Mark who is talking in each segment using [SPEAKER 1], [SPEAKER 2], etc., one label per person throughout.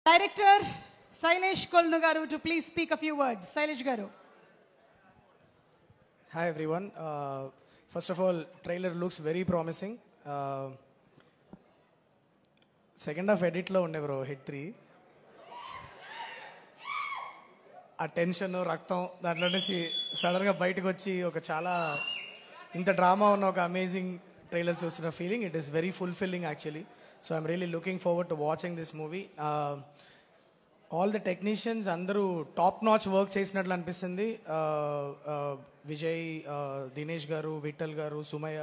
[SPEAKER 1] Director Sailesh Kolnugaru to please speak a few words. Sailesh Garu.
[SPEAKER 2] Hi everyone. First of all, trailer looks very promising. Second half edit lo unde bro hit 3. ఆ tension రక్తం దాంట్లో నుంచి సడన్గా బయటకు వచ్చి ఒక చాలా ఇంత డ్రామా ఉన్న ఒక అమేజింగ్ ట్రైలర్ చూస్తున్న feeling. It is very fulfilling actually. So I'm really looking forward to watching this movie. All the technicians అందరూ టాప్ నాచ్ వర్క్ చేసినట్లు అనిపిస్తుంది. విజయ్, దినేష్ గారు, విఠల్ గారు, Sumayya,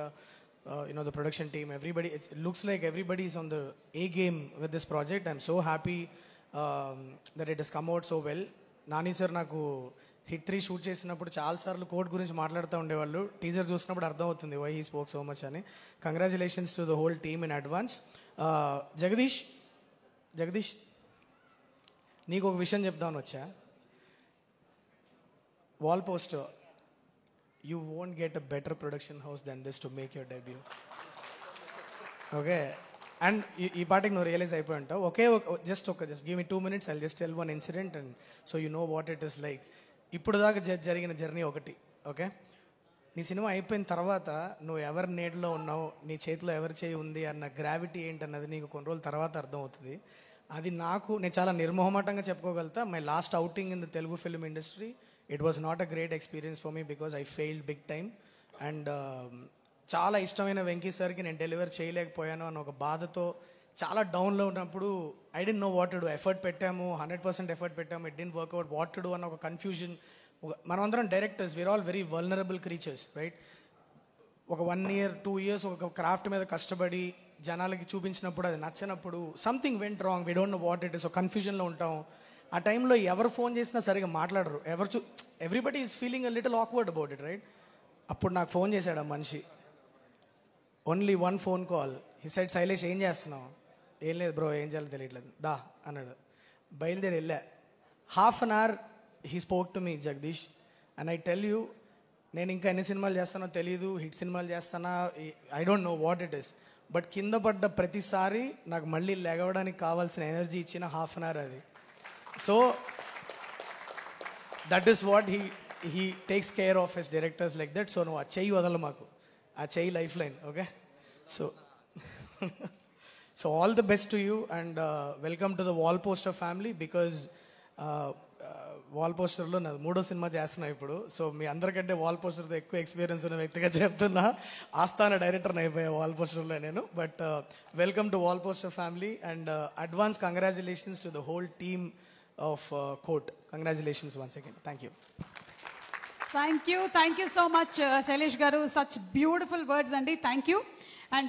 [SPEAKER 2] the production team, everybody, it looks like everybody is on the A game with this project. I'm so happy that it has come out so well. Nani sir నాకు hit 3 shoot చేసినప్పుడు చాలాసార్లు code గురించి మాట్లాడుతూ ఉండేవాళ్ళు. Teaser చూసినప్పుడు అర్థమవుతుంది why he spoke so much అని. Congratulations to the whole team in advance. Jagadish నీకు ఒక విషయం చెప్దామని వచ్చా. Wall poster, you won't get a better production house than this to make your debut. Okay, and ఈ పాటికి నువ్వు రియలైజ్ అయిపోయి ఉంటావు. just give me 2 minutes, I'll just tell one incident and so you know what it is like. ఇప్పుడు దాకా జరిగిన journey ఒకటి. Okay, నీ సినిమా అయిపోయిన తర్వాత నువ్వు ఎవరి నీడలో ఉన్నావు, నీ చేతిలో ఎవరి చేయి ఉంది అన్న గ్రావిటీ ఏంటన్నది నీకు కొన్ని రోజుల తర్వాత అర్థమవుతుంది. అది నేను చాలా నిర్మోహమాటంగా చెప్పుకోగలుగుతా. My last outing in the Telugu film industry, it was not a great experience for me because I failed big time. And చాలా ఇష్టమైన వెంకీ సార్కి నేను డెలివర్ చేయలేకపోయాను అన్న ఒక బాధతో చాలా డౌన్లో ఉన్నప్పుడు I didn't know what to do. Effort పెట్టాము, 100% ఎఫర్ట్ పెట్టాము, it didn't work out. What to do అన్న ఒక కన్ఫ్యూజన్. మనమందరం directors, we are all very vulnerable creatures, right? ఒక 1 year 2 years ఒక క్రాఫ్ట్ మీద కష్టపడి జనాలకి చూపించినప్పుడు అది నచ్చినప్పుడు something went wrong, we don't know what it is. ఒక కన్ఫ్యూజన్లో ఉంటాం. ఆ టైంలో ఎవరు ఫోన్ చేసినా సరిగా మాట్లాడరు. Everybody is feeling a little awkward about it, right? అప్పుడు నాకు ఫోన్ చేశాడు ఆ మనిషి. Only 1 phone call. He said, Shailesh ఏం చేస్తున్నావు? ఏం లేదు బ్రో, ఏం చేయాలో తెలియట్లేదు, దా అన్నాడు. బయలుదేరి వెళ్ళా. Half an hour he spoke to me, Jagadish, and I tell you, నేను ఇంకా ఎన్ని సినిమాలు చేస్తానో తెలియదు, హిట్ సినిమాలు చేస్తానా, I don't know what it is. But కింద పడ్డ ప్రతిసారి నాకు మళ్ళీ లెగవడానికి కావాల్సిన ఎనర్జీ ఇచ్చిన హాఫ్ అన్ అవర్ అది. So that is what he takes care of his directors like that. So no, ఆ చెయ్యి వదల మాకు, ఆ చెయ్యి life line. Okay, so all the best to you and welcome to the Wall Poster family because wall పోస్టర్లో నా 3వ cinema చేస్తున్నా ఇప్పుడు. సో మీ అందరికంటే వాల్ పోస్టర్తో ఎక్కువ ఎక్స్పీరియన్స్ ఉన్న వ్యక్తిగా చెప్తున్నా. ఆస్థాన డైరెక్టర్ని అయిపోయా వాల్ పోస్టర్లో నేను. But welcome to wall poster family and advance congratulations to the whole team of court. Congratulations once again. Thank you.
[SPEAKER 1] Thank you so much, Sailesh Garu. Such beautiful words, Andy. Thank you. And